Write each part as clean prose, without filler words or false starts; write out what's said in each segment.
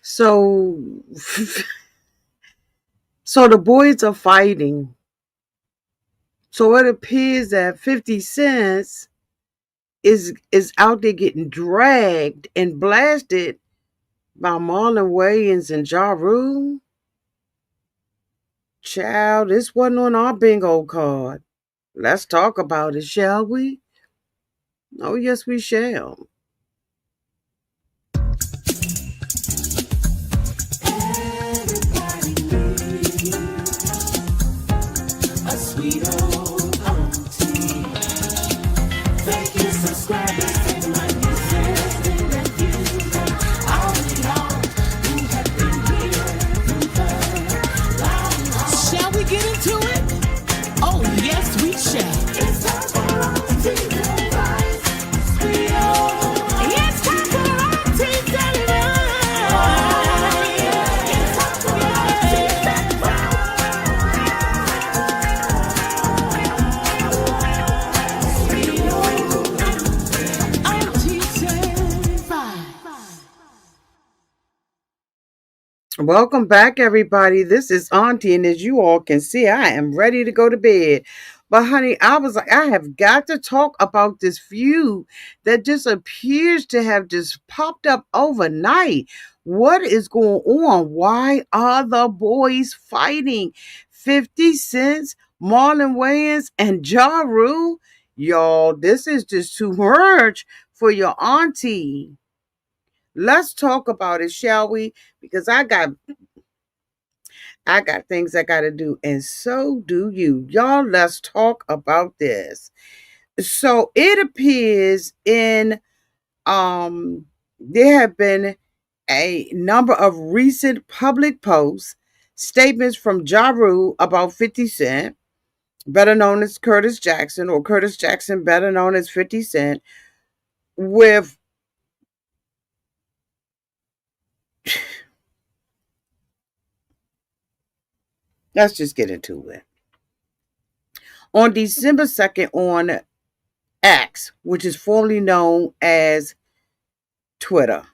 So, so the boys are fighting. So it appears that 50 Cent is out there getting dragged and blasted by Marlon Wayans and Ja Rule. Child, this wasn't on our bingo card. Let's talk about it, shall we? Oh, yes, we shall. A sweet old auntie. Thank you, subscribers, to my nieces and nephews, and all of y'all who have been here through the long haul. Shall we get into it? Oh, yes, we shall. It's time for Auntie's advice. Sweet old. It's time for Auntie's advice. It's time for Auntie's advice. Welcome back, everybody. This is Auntie, and as you all can see, I am ready to go to bed. But honey, I was like, I have got to talk about this feud that just appears to have just popped up overnight. What is going on? Why are the boys fighting? 50 Cent, Marlon Wayans, and Ja Rule? Y'all, this is just too much for your auntie. Let's talk about it, shall we? Because I got things I gotta do, and so do you. Y'all, let's talk about this. So it appears in there have been a number of recent public posts, statements from Ja Rule about 50 Cent, better known as Curtis Jackson, or Curtis Jackson, better known as 50 Cent, with let's just get into it. On December 2nd on X, which is formerly known as Twitter,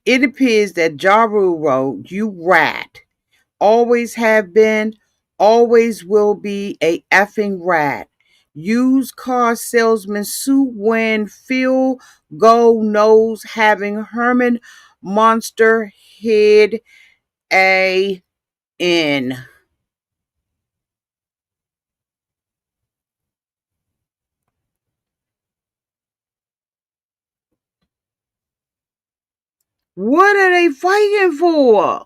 it appears that Ja Rule wrote, "You rat. Always have been, always will be a effing rat. Used car salesman sue when Phil Go knows having Herman Monster head a in." What are they fighting for?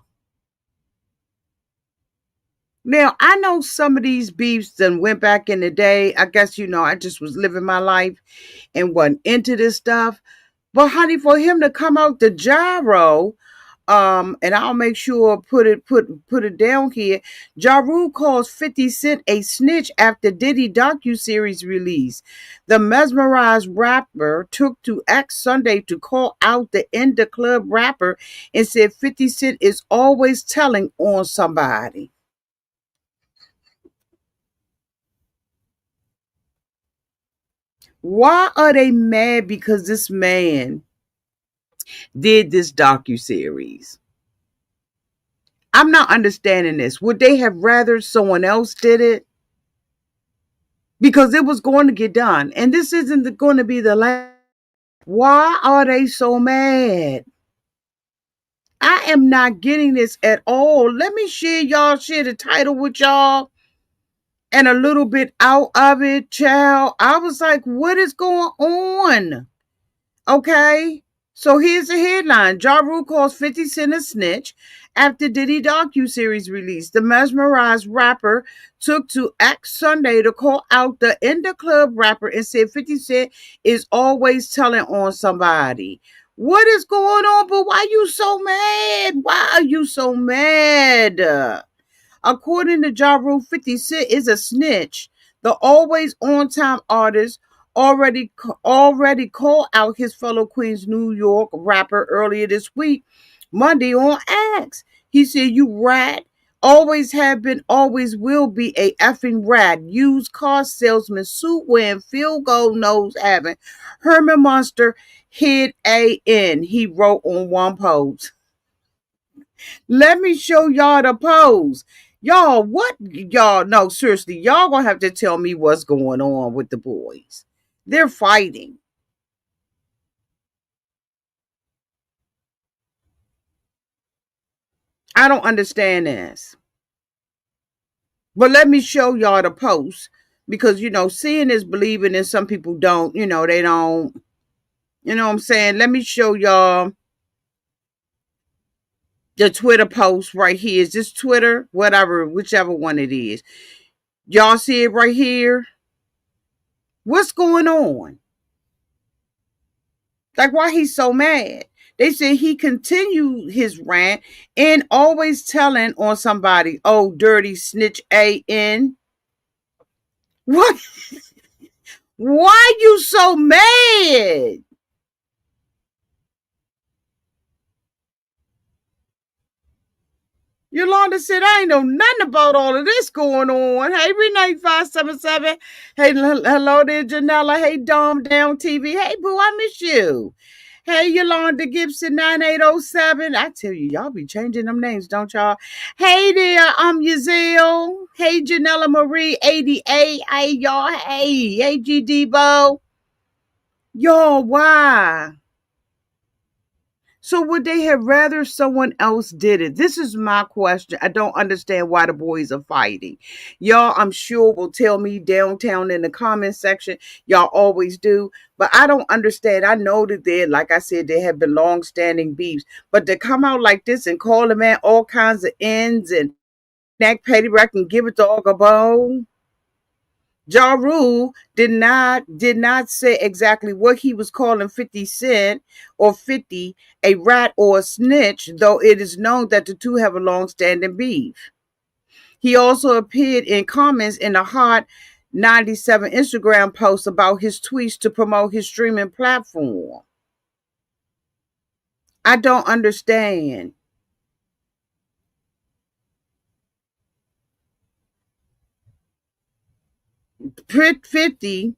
Now, I know some of these beefs done went back in the day. I guess, I just was living my life and wasn't into this stuff. But honey, for him to come out the gyro, and I'll make sure put it down here. Ja Rule calls 50 Cent a snitch after Diddy docuseries release. The mesmerized rapper took to X Sunday to call out the In the Club rapper and said 50 Cent is always telling on somebody. Why are they mad because this man did this docuseries? I'm not understanding this. Would they have rather someone else did it? Because it was going to get done. And this isn't going to be the last. Why are they so mad? I am not getting this at all. Let me share the title with y'all and a little bit out of it, child. I was like, what is going on? Okay. So here's the headline. Ja Rule calls 50 Cent a snitch after Diddy docuseries release. The mesmerized rapper took to X Sunday to call out the In the Club rapper and said 50 Cent is always telling on somebody. What is going on? But why you so mad? Why are you so mad? According to Ja Rule, 50 Cent is a snitch. The always on time artist already called out his fellow Queens, New York rapper earlier this week, Monday on X. He said, "You rat. Always have been, always will be a effing rat. Used car salesman, suit wearing, field goal nose having, Herman Monster hid A-N, he wrote on one post. Let me show y'all the pose. Y'all, what? Y'all, no, seriously, y'all gonna have to tell me what's going on with the boys. They're fighting. I don't understand this. But let me show y'all the post because, seeing is believing and some people don't, they don't, what I'm saying? Let me show y'all the Twitter post right here. Is this Twitter? Whatever, whichever one it is. Y'all see it right here? What's going on? Like, why he's so mad? They said he continued his rant and always telling on somebody, oh, dirty snitch A-N. What? Why you so mad? Yolanda said, I ain't know nothing about all of this going on. Hey, Renee 577. Hey, hello there, Janella. Hey, Dom Down TV. Hey, boo, I miss you. Hey, Yolanda Gibson 9807. I tell you, y'all be changing them names, don't y'all? Hey there, I'm Yazil. Hey, Janella Marie 88. Hey, y'all. Hey, G Debo. Y'all, why? So would they have rather someone else did it? This is my question. I don't understand why the boys are fighting. Y'all, I'm sure will tell me downtown in the comment section. Y'all always do. But I don't understand. I know that like I said, there have been long-standing beefs. But to come out like this and call a man all kinds of ends and neck petty rack and give a dog a bone. Ja Rule did not say exactly what he was calling 50 Cent or 50 a rat or a snitch, though it is known that the two have a long-standing beef. He also appeared in comments in a Hot 97 Instagram post about his tweets to promote his streaming platform. I don't understand. Prit 50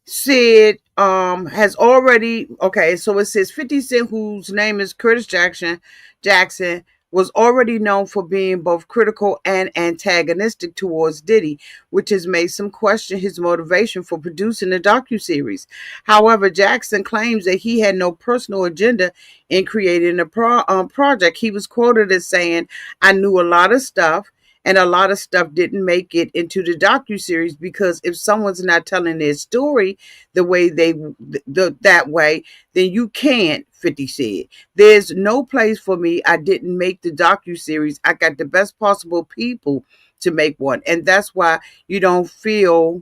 said has already okay, so it says 50 Cent, whose name is Curtis Jackson, was already known for being both critical and antagonistic towards Diddy, which has made some question his motivation for producing the docuseries. However, Jackson claims that he had no personal agenda in creating the project. He was quoted as saying, I knew a lot of stuff and a lot of stuff didn't make it into the docuseries because if someone's not telling their story the way that way, then you can't. 50 said, there's no place for me. I didn't make the docuseries. I got the best possible people to make one, and that's why you don't feel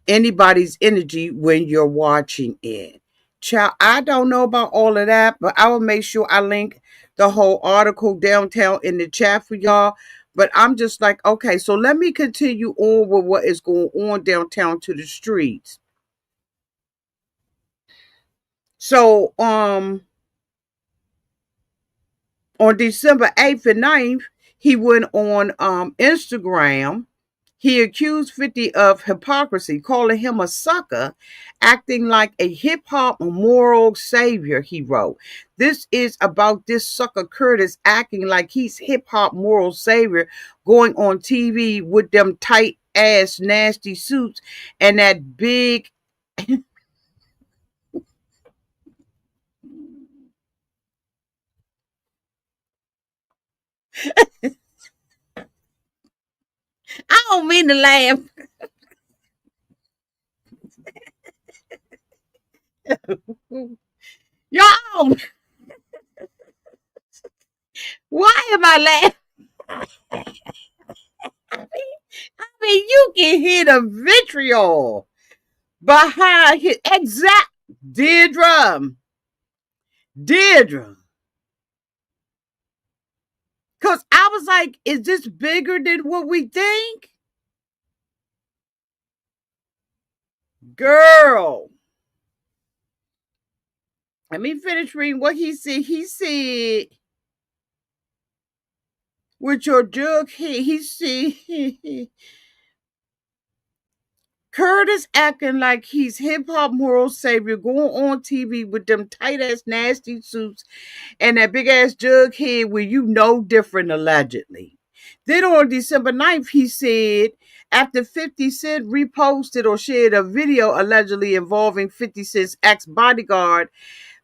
anybody's energy when you're watching it. Child, I don't know about all of that, but I will make sure I link the whole article downtown in the chat for y'all. But I'm just like, okay, so let me continue on with what is going on downtown to the streets. So, on December 8th and 9th, he went on Instagram. He accused 50 of hypocrisy, calling him a sucker, acting like a hip hop moral savior, he wrote. This is about this sucker Curtis acting like he's hip hop moral savior, going on TV with them tight ass nasty suits and that big. I don't mean to laugh. Y'all, why am I laughing? I mean, you can hear the vitriol behind his exact Deirdre. Deirdre. Because I was like, is this bigger than what we think? Girl. Let me finish reading what he said. He said, with your jug head. He see Curtis acting like he's hip hop moral savior, going on TV with them tight ass nasty suits and that big ass jug head where you know different allegedly. Then on December 9th, he said after 50 Cent reposted or shared a video allegedly involving 50 Cent's ex bodyguard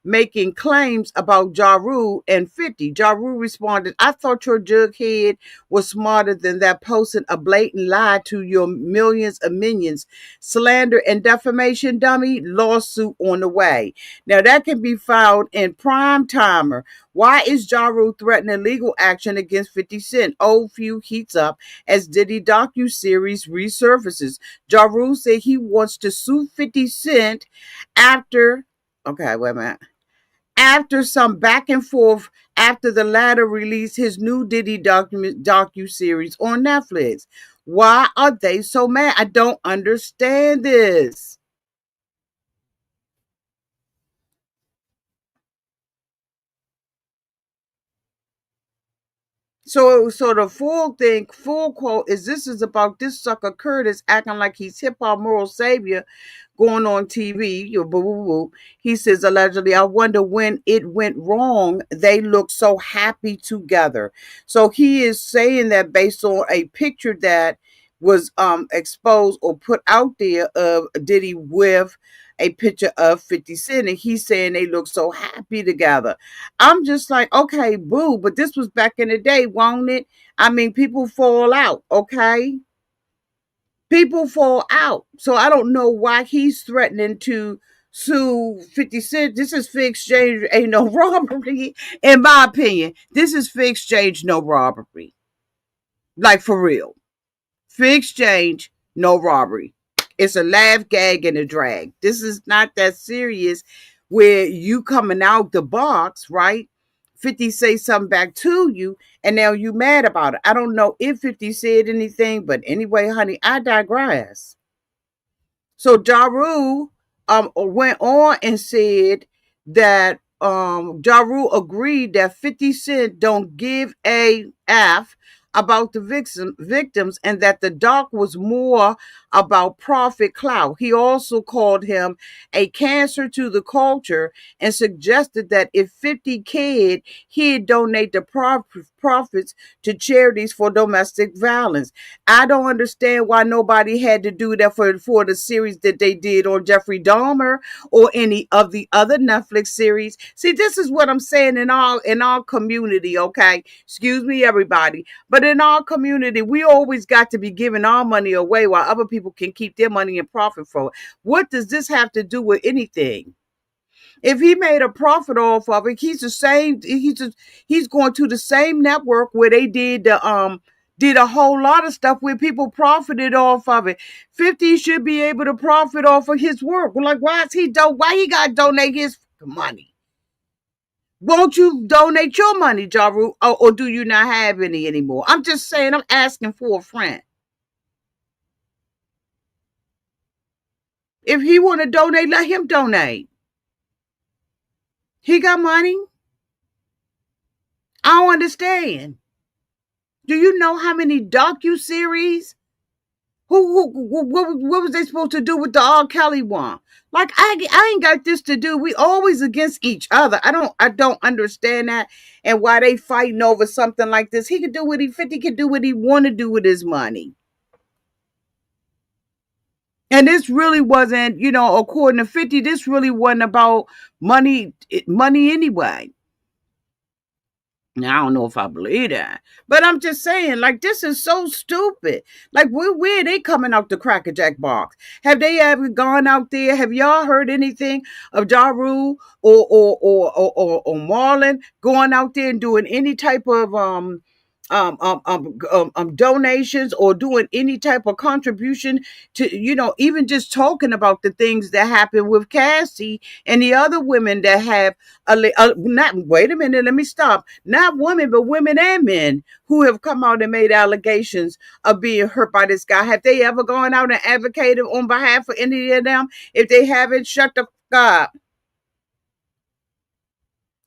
making claims about Ja Rule and 50. Ja Rule responded, I thought your jughead was smarter than that, posting a blatant lie to your millions of minions. Slander and defamation, dummy, lawsuit on the way. Now that can be filed in prime timer. Why is Ja Rule threatening legal action against 50 Cent? Old Feud heats up as Diddy docu-series resurfaces. Ja Rule said he wants to sue 50 Cent after, okay, wait a minute, after some back and forth after the latter released his new Diddy docu-series on Netflix. Why are they so mad? I don't understand this. So the full quote is this is about this sucker Curtis acting like he's hip hop moral savior going on TV. He says allegedly, I wonder when it went wrong. They look so happy together. So he is saying that based on a picture that was exposed or put out there of Diddy with a picture of 50 Cent, and he's saying they look so happy together. I'm just like, okay, boo, but this was back in the day, won't it? I mean, people fall out, okay? People fall out. So I don't know why he's threatening to sue 50 Cent. This is fair exchange, ain't no robbery. In my opinion, this is fair exchange, no robbery. Like for real. Fair exchange, no robbery. It's a laugh, gag, and a drag. This is not that serious where you coming out the box, right? 50 say something back to you, and now you mad about it. I don't know if 50 said anything, but anyway, honey, I digress. So Ja Rule went on and said that Ja Rule agreed that 50 Cent don't give a F about the victims and that the doc was more about profit clout. He also called him a cancer to the culture and suggested that if 50 cared, he'd donate the profits to charities for domestic violence. I don't understand why nobody had to do that for the series that they did on Jeffrey Dahmer or any of the other Netflix series. See, this is what I'm saying in our community, okay? Excuse me, everybody. But in our community, we always got to be giving our money away while other people can keep their money and profit from it. What does this have to do with anything? If he made a profit off of it, he's the same. He's going to the same network where they did a whole lot of stuff where people profited off of it. 50 should be able to profit off of his work. Like, why he got to donate his money? Won't you donate your money, Ja Rule, or do you not have any anymore? I'm just saying, I'm asking for a friend. If he want to donate, let him donate. He got money. I don't understand. Do you know how many docu-series? What was they supposed to do with the R. Kelly one? Like, I ain't got this to do. We always against each other. I don't understand that and why they fighting over something like this. He could do what 50 could do what he want to do with his money. And this really wasn't, according to 50, this really wasn't about money anyway. Now, I don't know if I believe that, but I'm just saying, like, this is so stupid. Like, where are they coming out the Cracker Jack box? Have they ever gone out there? Have y'all heard anything of Ja Rule or Marlon going out there and doing any type of donations or doing any type of contribution to, even just talking about the things that happened with Cassie and the other women that have, not, wait a minute, let me stop. Not women, but women and men who have come out and made allegations of being hurt by this guy. Have they ever gone out and advocated on behalf of any of them? If they haven't, shut the fuck up.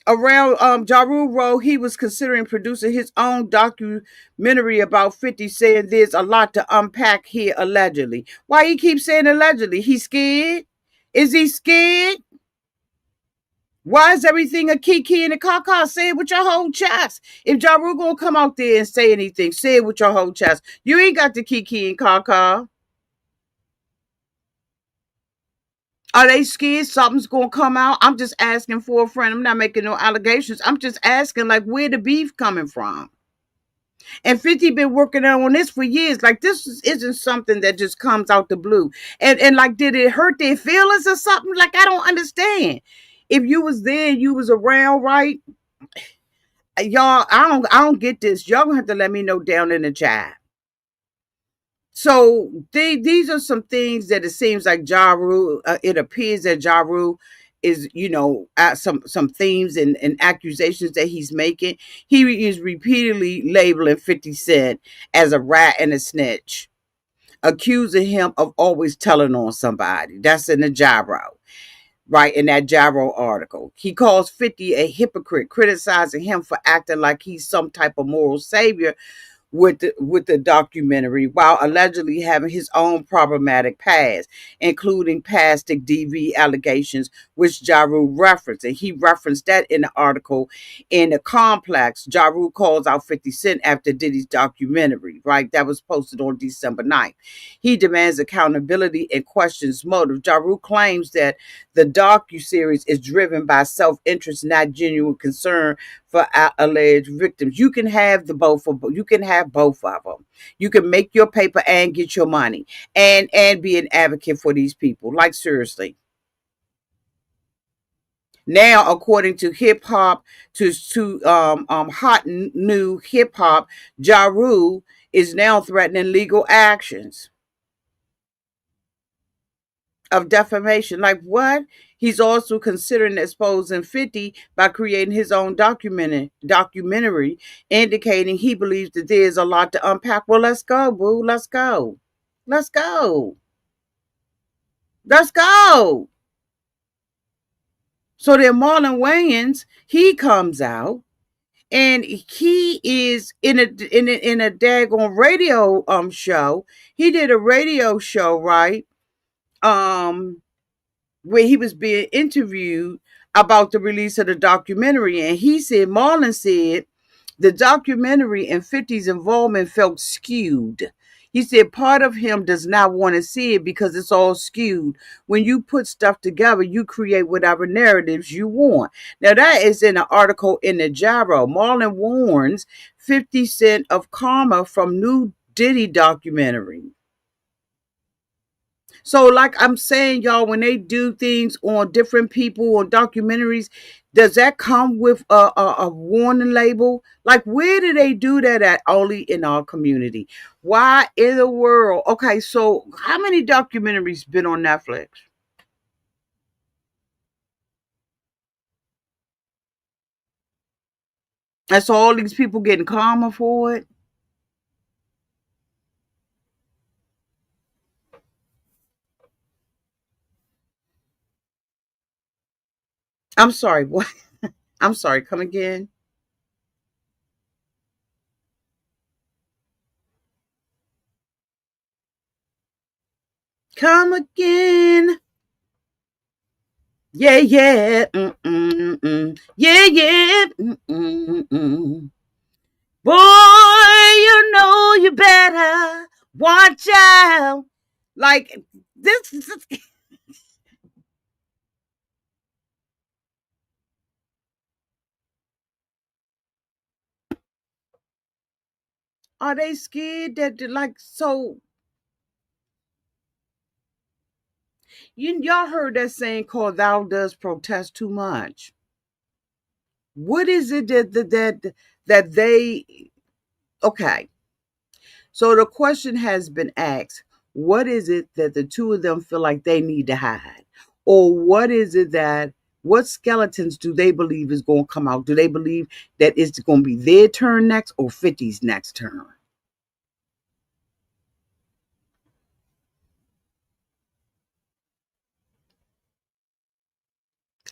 Around Ja Rule wrote he was considering producing his own documentary about 50, saying there's a lot to unpack here allegedly. Why he keep saying allegedly? He scared? Is he scared? Why is everything a kiki and a caca? Say it with your whole chest. If Ja Rule gonna come out there and say anything, say it with your whole chest. You ain't got the kiki and caca. Are they scared something's gonna come out? I'm just asking for a friend. I'm not making no allegations. I'm just asking, like, where the beef coming from? And 50 been working on this for years. Like, this isn't something that just comes out the blue. And like, did it hurt their feelings or something? Like, I don't understand. If you was there, you was around, right? Y'all, I don't get this. Y'all gonna have to let me know down in the chat. So these are some things that it seems like Ja Rule, it appears that Ja Rule is, some themes and accusations that he's making. He is repeatedly labeling 50 Cent as a rat and a snitch, accusing him of always telling on somebody. That's in the gyro, right? In that gyro article. He calls 50 a hypocrite, criticizing him for acting like he's some type of moral savior with the documentary, while allegedly having his own problematic past, including plastic DV allegations, which Ja Rule referenced. And he referenced that in the article in the Complex. Ja Rule calls out 50 Cent after Diddy's documentary, right? That was posted on December 9th. He demands accountability and questions motive. Ja Rule claims that the docu-series is driven by self-interest, not genuine concern for alleged victims. You can have you can have both of them. You can make your paper and get your money and be an advocate for these people. Like, seriously. Now, according to hip hop, to hot new hip hop, Ja Rule is now threatening legal actions of defamation. Like, what? He's also considering exposing 50 by creating his own documentary, indicating he believes that there's a lot to unpack. Well, let's go, boo. Let's go. Let's go. Let's go. So then Marlon Wayans, he comes out and he is in a daggone radio show. He did a radio show, right? Um where he was being interviewed about the release of the documentary. And he said, Marlon said, the documentary and 50's involvement felt skewed. He said part of him does not want to see it because it's all skewed. When you put stuff together, you create whatever narratives you want. Now, that is in an article in the Gyro. Marlon warns 50 Cent of karma from new Diddy documentary. So, like I'm saying, y'all, when they do things on different people or documentaries, does that come with a warning label? Like, where do they do that at? Only in our community. Why in the world? Okay, so how many documentaries been on Netflix? And so all these people getting karma for it? I'm sorry, what? I'm sorry, come again? Come again. Yeah, yeah. Mm-mm-mm. Yeah, yeah. Mm-mm-mm. Boy, you know you better watch out. Like, this are they scared that, like, so y'all heard that saying called "Thou does protest too much." What is it that they? Okay, so the question has been asked: what is it that the two of them feel like they need to hide, or what is it that? What skeletons do they believe is going to come out? Do they believe that it's going to be their turn next or 50's next turn?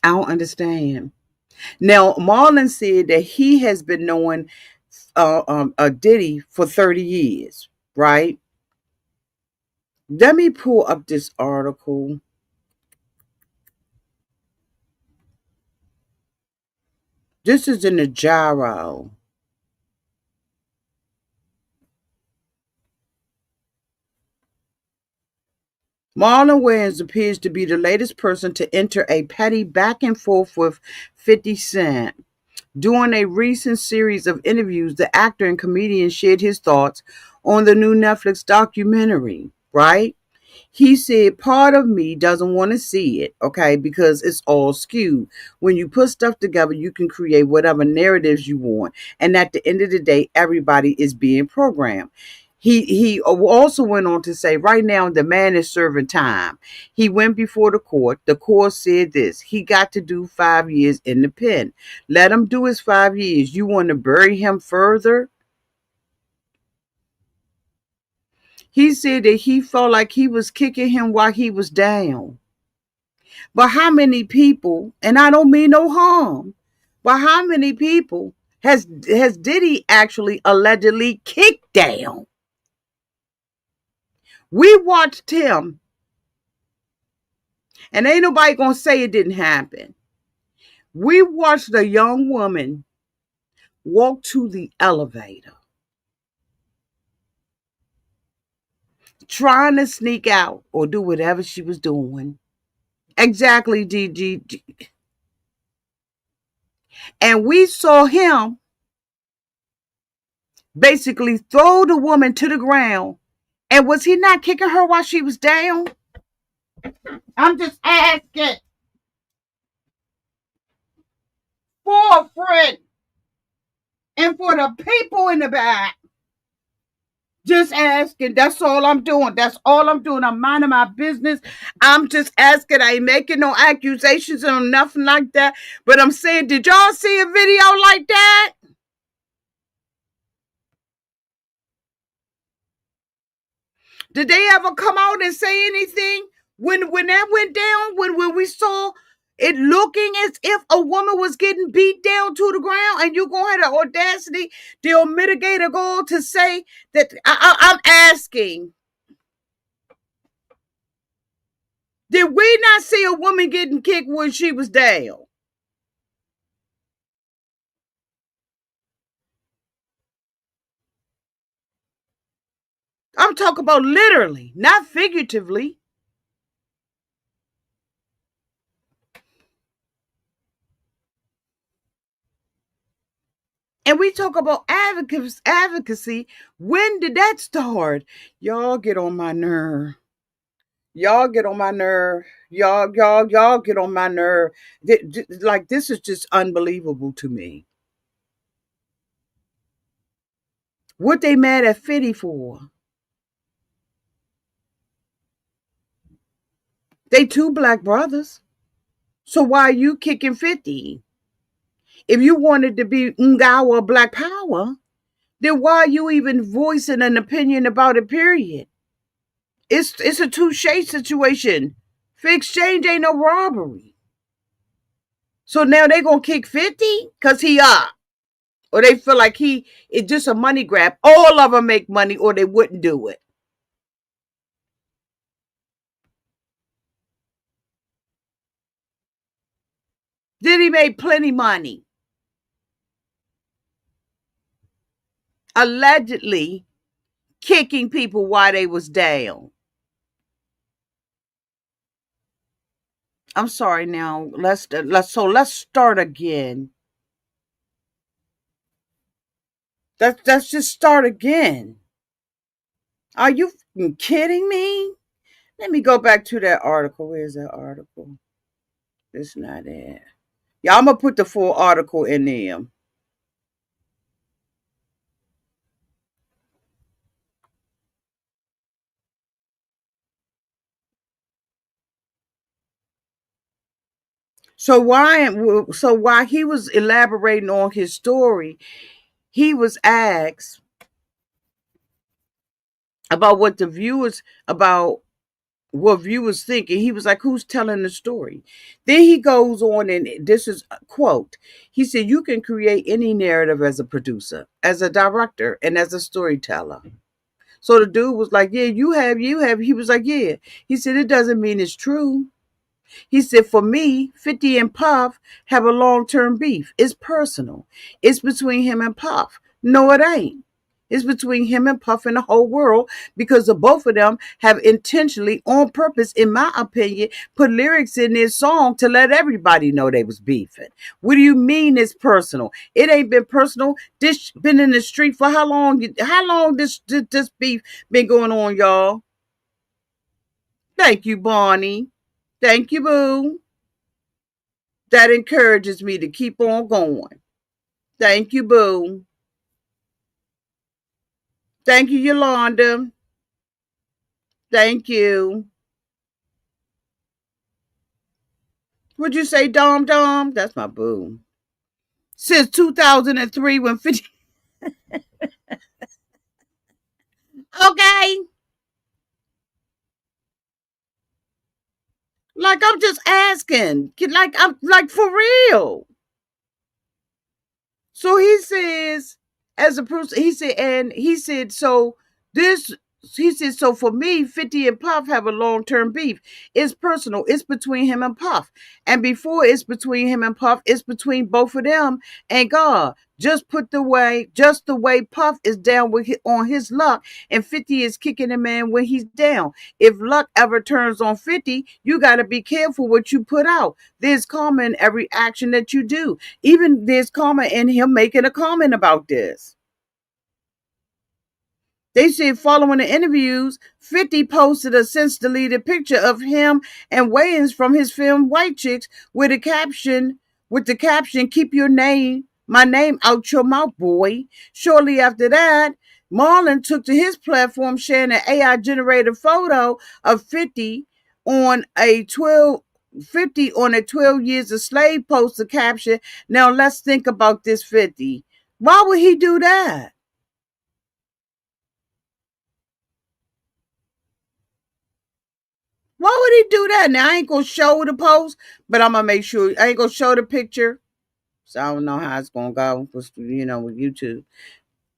I don't understand. Now, Marlon said that he has been knowing Diddy for 30 years, right? Let me pull up this article. This is in the Gyro. Marlon Wayans appears to be the latest person to enter a petty back and forth with 50 Cent. During a recent series of interviews, the actor and comedian shared his thoughts on the new Netflix documentary, right? He said, part of me doesn't want to see it, okay, because it's all skewed. When you put stuff together, you can create whatever narratives you want. And at the end of the day, everybody is being programmed. He also went on to say, right now, the man is serving time. He went before the court. The court said this: he got to do 5 years in the pen. Let him do his 5 years. You want to bury him further? He said that he felt like he was kicking him while he was down. But how many people, and I don't mean no harm, but how many people has Diddy actually allegedly kicked down? We watched him, and ain't nobody gonna say it didn't happen. We watched a young woman walk to the elevator, trying to sneak out or do whatever she was doing. Exactly, DG. And we saw him basically throw the woman to the ground. And was he not kicking her while she was down? I'm just asking for a friend and for the people in the back. Just asking. That's all I'm doing. That's all I'm doing. I'm minding my business. I'm just asking. I ain't making no accusations or nothing like that. But I'm saying, did y'all see a video like that? Did they ever come out and say anything when that went down? When we saw it looking as if a woman was getting beat down to the ground, and you're gonna have the audacity, the mitigator goal to say that I'm asking. Did we not see a woman getting kicked when she was down? I'm talking about literally, not figuratively. And we talk about advocacy. When did that start? Y'all get on my nerve. Y'all get on my nerve. Y'all get on my nerve. Like, this is just unbelievable to me. What they mad at 50 for? They two black brothers. So why are you kicking 50? If you wanted to be Ngawa Black Power, then why are you even voicing an opinion about it, period? It's a touche situation. Fair exchange ain't no robbery. So now they gonna kick 50 because he up. Or they feel like it's just a money grab. All of them make money or they wouldn't do it. Did he make plenty money? Allegedly kicking people while they was down. I'm sorry now. Let's start again. Let's just start again. Are you kidding me? Let me go back to that article. Where's that article? It's not there. Yeah, I'm gonna put the full article in there. So while he was elaborating on his story, he was asked about what the viewers about what viewers thinking. He was like, who's telling the story? Then he goes on, and this is a quote. He said, you can create any narrative as a producer, as a director, and as a storyteller. So the dude was like, yeah, you have. He was like, yeah. He said, it doesn't mean it's true. He said, for me, 50 and Puff have a long-term beef. It's personal. It's between him and Puff. No, it ain't. It's between him and Puff and the whole world, because the both of them have intentionally, on purpose, in my opinion, put lyrics in their song to let everybody know they was beefing. What do you mean it's personal? It ain't been personal. This been in the street for how long? How long this beef been going on, y'all? Thank you, Barney. Thank you, Boo. That encourages me to keep on going. Thank you, Boo. Thank you, Yolanda. Thank you. Would you say Dom Dom? That's my boo. Since 2003 when 50. Okay. Like, I'm just asking. Like, I'm like, for real. So he says, as a person, he said, and he said, so this, he said, so for me, 50 and Puff have a long term beef. It's personal. It's between him and Puff. And before it's between him and Puff, it's between both of them and God. Just the way Puff is down on his luck, and 50 is kicking him in when he's down. If luck ever turns on 50, you got to be careful what you put out. There's karma in every action that you do. Even there's karma in him making a comment about this. They said following the interviews, 50 posted a since deleted picture of him and Wayans from his film White Chicks with the caption, keep my name out your mouth, boy. Shortly after that, Marlon took to his platform sharing an AI generated photo of 50 on a 12 years a slave post, the caption, now let's think about this 50. Why would he do that? Why would he do that? Now I ain't gonna show the post, but I'm gonna make sure I ain't gonna show the picture. So I don't know how it's gonna go with YouTube.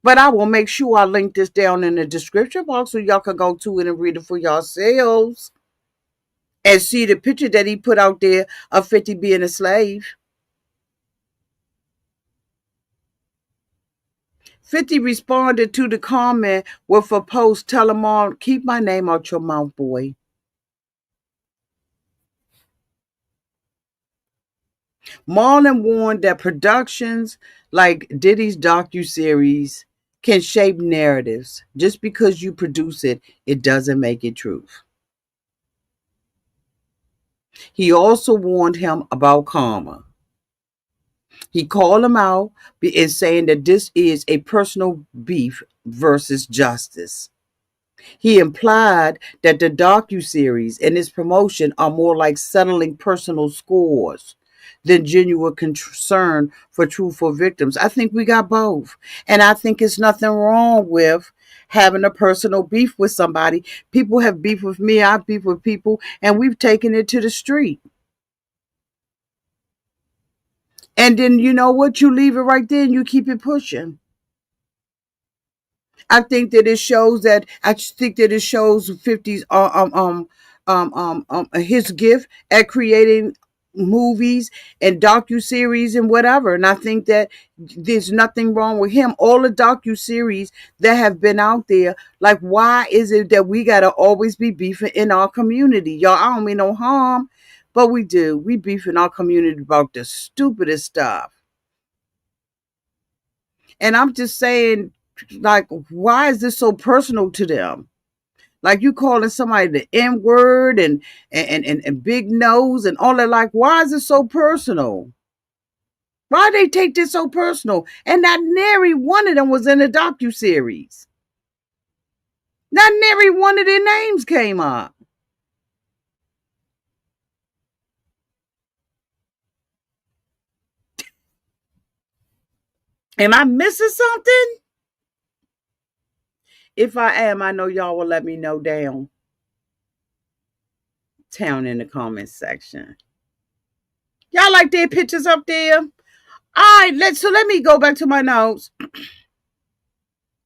But I will make sure I link this down in the description box so y'all can go to it and read it for yourselves. And see the picture that he put out there of 50 being a slave. 50 responded to the comment with a post, tell him all, keep my name out your mouth, boy. Marlon warned that productions like Diddy's docuseries can shape narratives. Just because you produce it, it doesn't make it truth. He also warned him about karma. He called him out in saying that this is a personal beef versus justice. He implied that the docuseries and its promotion are more like settling personal scores than genuine concern for truthful victims. I think we got both. And I think it's nothing wrong with having a personal beef with somebody. People have beef with me, I've beef with people, and we've taken it to the street. And then you know what? You leave it right there and you keep it pushing. I think that it shows 50's his gift at creating movies and docu-series and whatever. And I think that there's nothing wrong with him. All the docu-series that have been out there, like, why is it that we gotta always be beefing in our community? Y'all, I don't mean no harm, but we do. We beef in our community about the stupidest stuff. And I'm just saying, like, why is this so personal to them? Like, you calling somebody the N word and big nose and all that. Like, why is it so personal? Why they take this so personal? And not nary one of them was in a docu series. Not nary one of their names came up. Am I missing something? If I am, I know y'all will let me know down. town in the comment section. Y'all like their pictures up there? All right, let me go back to my notes.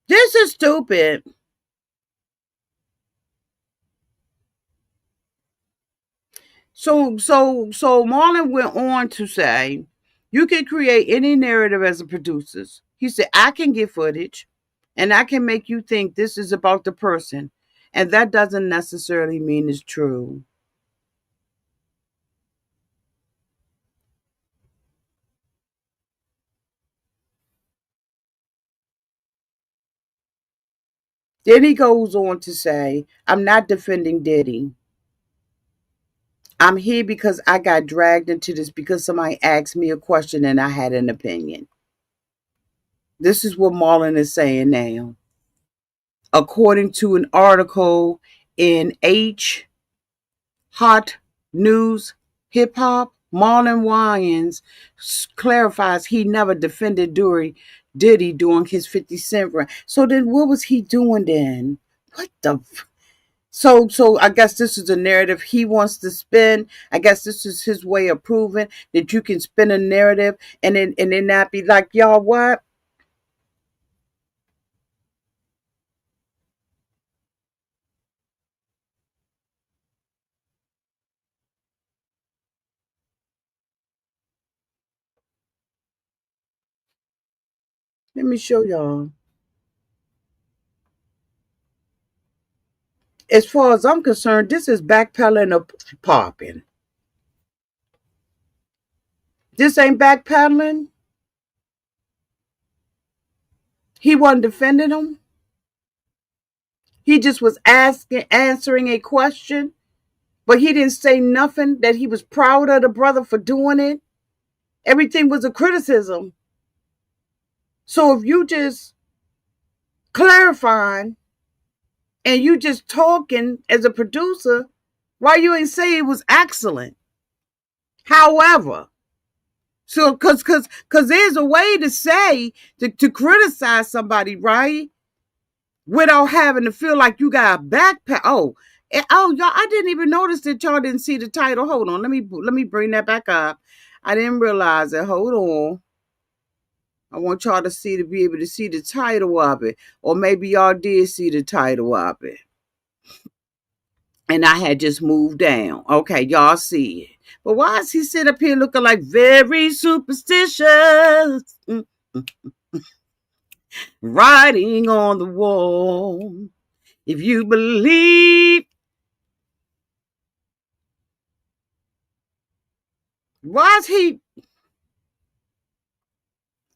This is stupid. So Marlon went on to say, you can create any narrative as a producer. He said, I can get footage and I can make you think this is about the person. And that doesn't necessarily mean it's true. Then he goes on to say, I'm not defending Diddy. I'm here because I got dragged into this because somebody asked me a question and I had an opinion. This is what Marlon is saying now. According to an article in Hot News Hip Hop, Marlon Wayans clarifies he never defended Diddy during his 50 Cent run. So then what was he doing then? What the so I guess this is a narrative he wants to spin. I guess this is his way of proving that you can spin a narrative and then not be like, y'all what? Let me show y'all. As far as I'm concerned, this is backpedaling or popping. This ain't backpedaling. He wasn't defending him. He just was answering a question, but he didn't say nothing that he was proud of the brother for doing it. Everything was a criticism. So if you just clarifying and you just talking as a producer, why you ain't say it was excellent? However, so cause there's a way to say to criticize somebody, right? Without having to feel like you got a backpack. Oh, y'all! I didn't even notice that y'all didn't see the title. Hold on, let me bring that back up. I didn't realize it. Hold on. I want y'all to be able to see the title of it, or maybe y'all did see the title of it, and I had just moved down. Okay, y'all see it. But why is he sit up here looking like very superstitious? Writing on the wall. If you believe. Why is he?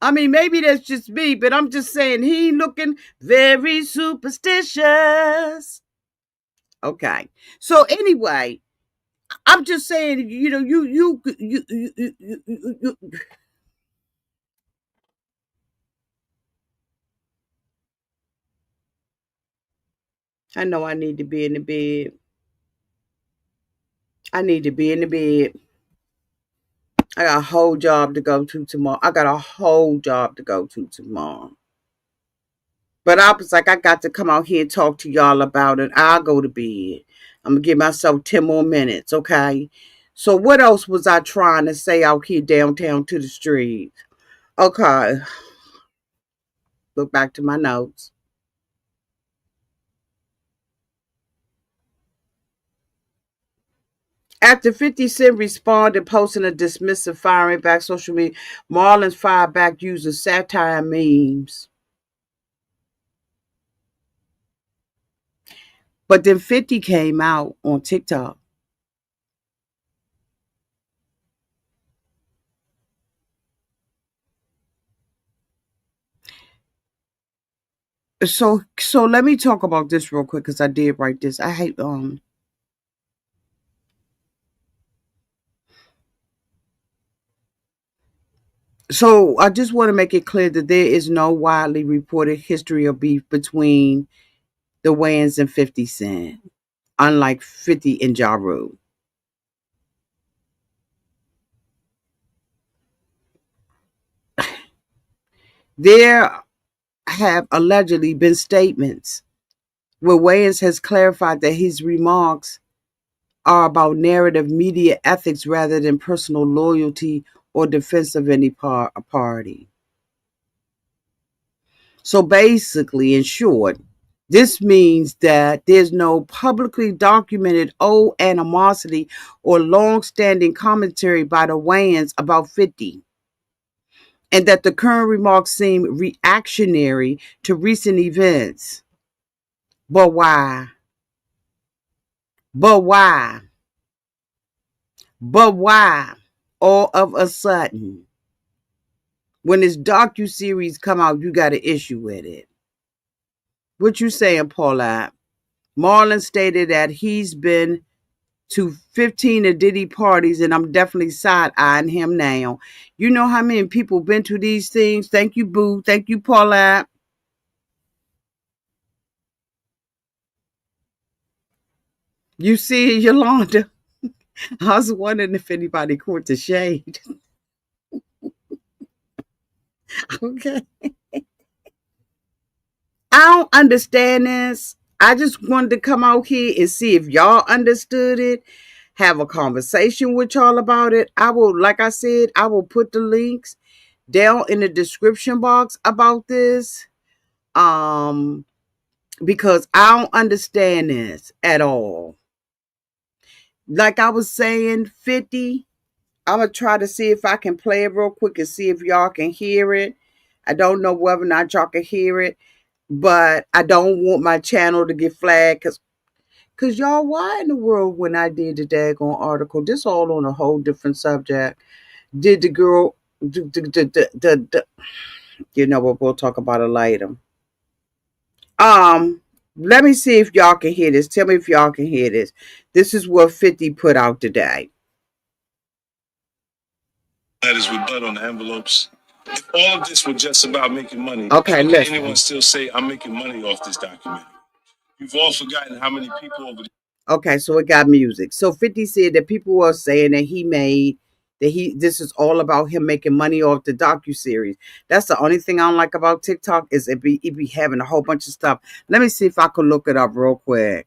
I mean, maybe that's just me, but I'm just saying he looking very superstitious. Okay. So anyway, I'm just saying, you I know I need to be in the bed. I need to be in the bed. I got a whole job to go to tomorrow. I got a whole job to go to tomorrow. But I was like, I got to come out here and talk to y'all about it. I'll go to bed. I'm going to give myself 10 more minutes, okay? So what else was I trying to say out here downtown to the street? Okay. Look back to my notes. After 50 Cent responded, posting a dismissive firing back social media, Marlon's fired back using satire memes. But then 50 came out on TikTok. So let me talk about this real quick because I did write this. I hate So I just want to make it clear that there is no widely reported history of beef between the Wayans and 50 Cent, unlike 50 and Ja Rule. There have allegedly been statements where Wayans has clarified that his remarks are about narrative media ethics rather than personal loyalty or defense of any party. So basically, in short, this means that there's no publicly documented old animosity or long-standing commentary by the Wayans about 50, and that the current remarks seem reactionary to recent events. But why? But why? But why? All of a sudden, when this docu-series come out, you got an issue with it. What you saying, Paula? Marlon stated that he's been to 15 of Diddy parties, and I'm definitely side-eyeing him now. You know how many people been to these things? Thank you, Boo. Thank you, Paula. You see, Yolanda? I was wondering if anybody caught the shade. Okay. I don't understand this. I just wanted to come out here and see if y'all understood it, have a conversation with y'all about it. I will, like I said, I will put the links down in the description box about this. Because I don't understand this at all. Like I was saying, 50, I'm going to try to see if I can play it real quick and see if y'all can hear it. I don't know whether or not y'all can hear it, but I don't want my channel to get flagged because y'all, why in the world when I did the daggone article, this all on a whole different subject, did the girl, you know what, we'll talk about it later. Let me see if y'all can hear this. Tell me if y'all can hear this. This is what 50 put out today. Letters with blood on the envelopes. If all of this were just about making money, okay, listen. Anyone still say I'm making money off this documentary? You've all forgotten how many people over. Okay, so it got music. So 50 said that people were saying that this is all about him making money off the docu-series. That's the only thing I don't like about TikTok is it be having a whole bunch of stuff. Let me see if I can look it up real quick.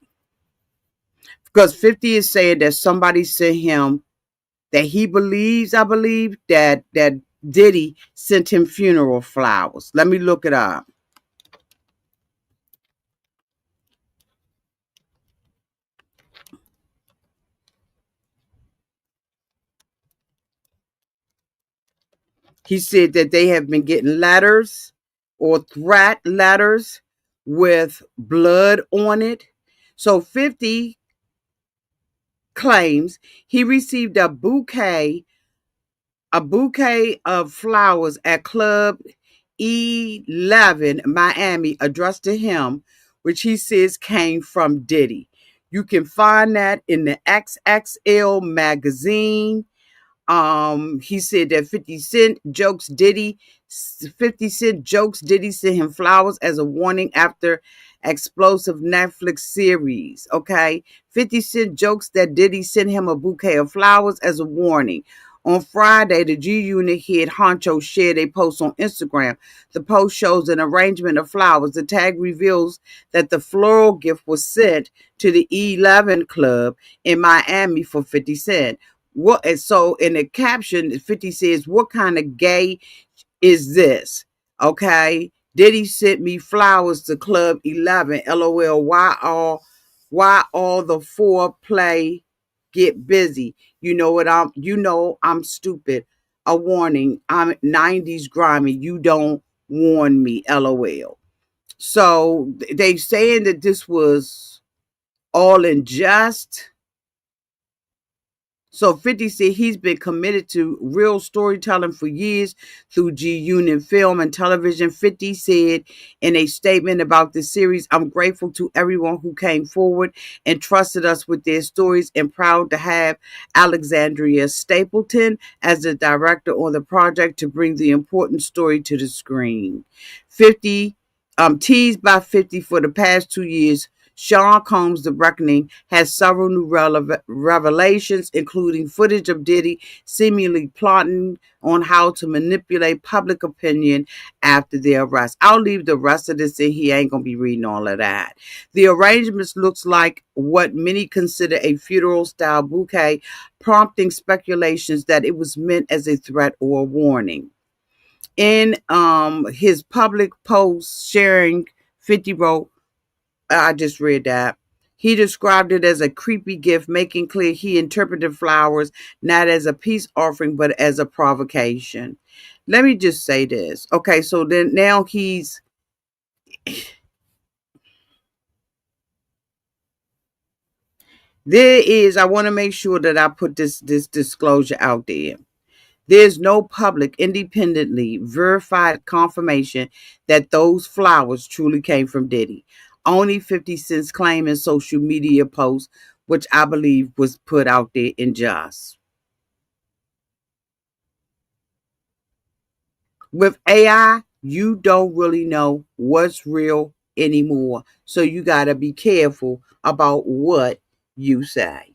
Because 50 is saying that somebody sent him, that he believes, I believe, that Diddy sent him funeral flowers. Let me look it up. He said that they have been getting letters or threat letters with blood on it. So 50 claims he received a bouquet of flowers at Club 11 Miami addressed to him, which he says came from Diddy. You can find that in the XXL magazine. He said that 50 Cent jokes Diddy sent him flowers as a warning after explosive Netflix series. Okay. 50 Cent jokes that Diddy sent him a bouquet of flowers as a warning. On Friday, the G Unit head honcho shared a post on Instagram. The post shows an arrangement of flowers. The tag reveals that the floral gift was sent to the 11 Club in Miami for 50 Cent. What? And so in the caption, 50 says, "What kind of gay is this?" Okay. Diddy sent me flowers to Club 11. LOL. Why all the foreplay get busy? You know I'm stupid. A warning. I'm 90s grimy. You don't warn me. LOL. So they saying that this was all in jest. So 50 said he's been committed to real storytelling for years through G Unit Film and Television. 50 said in a statement about the series, "I'm grateful to everyone who came forward and trusted us with their stories and proud to have Alexandria Stapleton as the director on the project to bring the important story to the screen." 50, teased by 50 for the past 2 years, Sean Combs' The Reckoning has several new revelations, including footage of Diddy seemingly plotting on how to manipulate public opinion after the arrest. I'll leave the rest of this in here. I ain't going to be reading all of that. The arrangements looks like what many consider a funeral-style bouquet, prompting speculations that it was meant as a threat or a warning. In his public post sharing 50 wrote, I just read that. He described it as a creepy gift, making clear he interpreted flowers not as a peace offering, but as a provocation. Let me just say this. Okay, so then now I want to make sure that I put this disclosure out there. There's no public, independently verified confirmation that those flowers truly came from Diddy. Only 50 Cent's claim in social media posts, which I believe was put out there in just. With AI, you don't really know what's real anymore. So you got to be careful about what you say.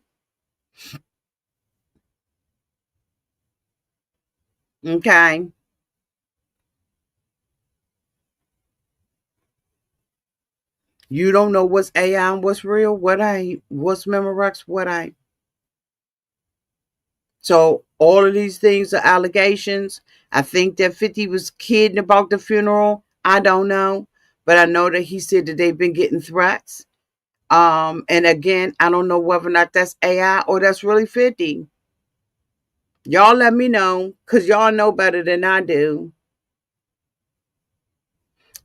Okay? You don't know what's AI and what's real, what ain't, what's Memorex, what ain't. So all of these things are allegations. I think that 50 was kidding about the funeral. I don't know. But I know that he said that they've been getting threats. And again, I don't know whether or not that's AI or that's really 50. Y'all let me know, because y'all know better than I do.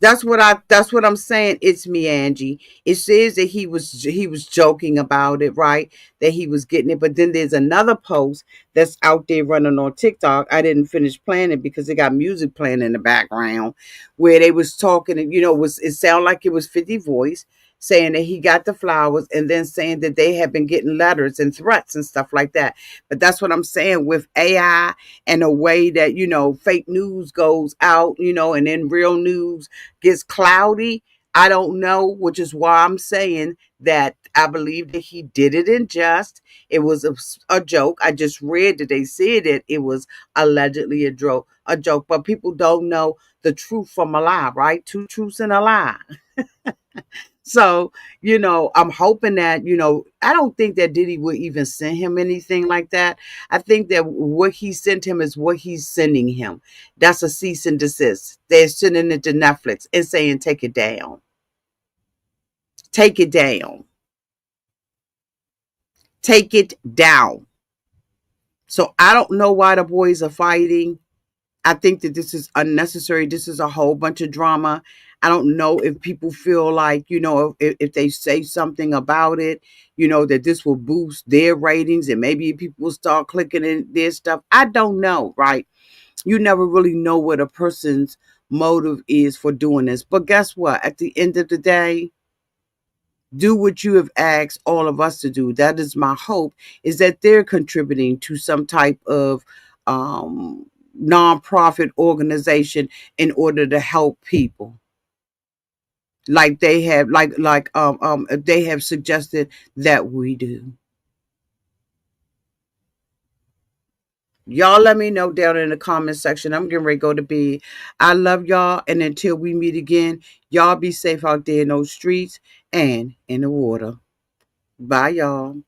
That's what I'm saying. It's me, Angie. It says that he was joking about it, right? That he was getting it. But then there's another post that's out there running on TikTok. I didn't finish playing it because it got music playing in the background where they was talking, and it sounded like it was 50 voice saying that he got the flowers and then saying that they have been getting letters and threats and stuff like that. But that's what I'm saying with AI and the way that, fake news goes out, and then real news gets cloudy. I don't know, which is why I'm saying that I believe that he did it in jest. It was a joke. I just read that they said that it was allegedly a joke, but people don't know the truth from a lie, right? Two truths and a lie. So, I'm hoping that, I don't think that Diddy would even send him anything like that. I think that what he sent him is what he's sending him. That's a cease and desist. They're sending it to Netflix and saying, take it down. Take it down. Take it down. So I don't know why the boys are fighting. I think that this is unnecessary. This is a whole bunch of drama. I don't know if people feel like, if they say something about it, that this will boost their ratings and maybe people will start clicking in their stuff. I don't know, right? You never really know what a person's motive is for doing this. But guess what? At the end of the day, do what you have asked all of us to do. That is my hope, is that they're contributing to some type of nonprofit organization in order to help people. Like they have they have suggested that we do. Y'all let me know down in the comment section. I'm getting ready to go to bed. I love y'all, and until we meet again, y'all be safe out there in those streets and in the water. Bye, y'all.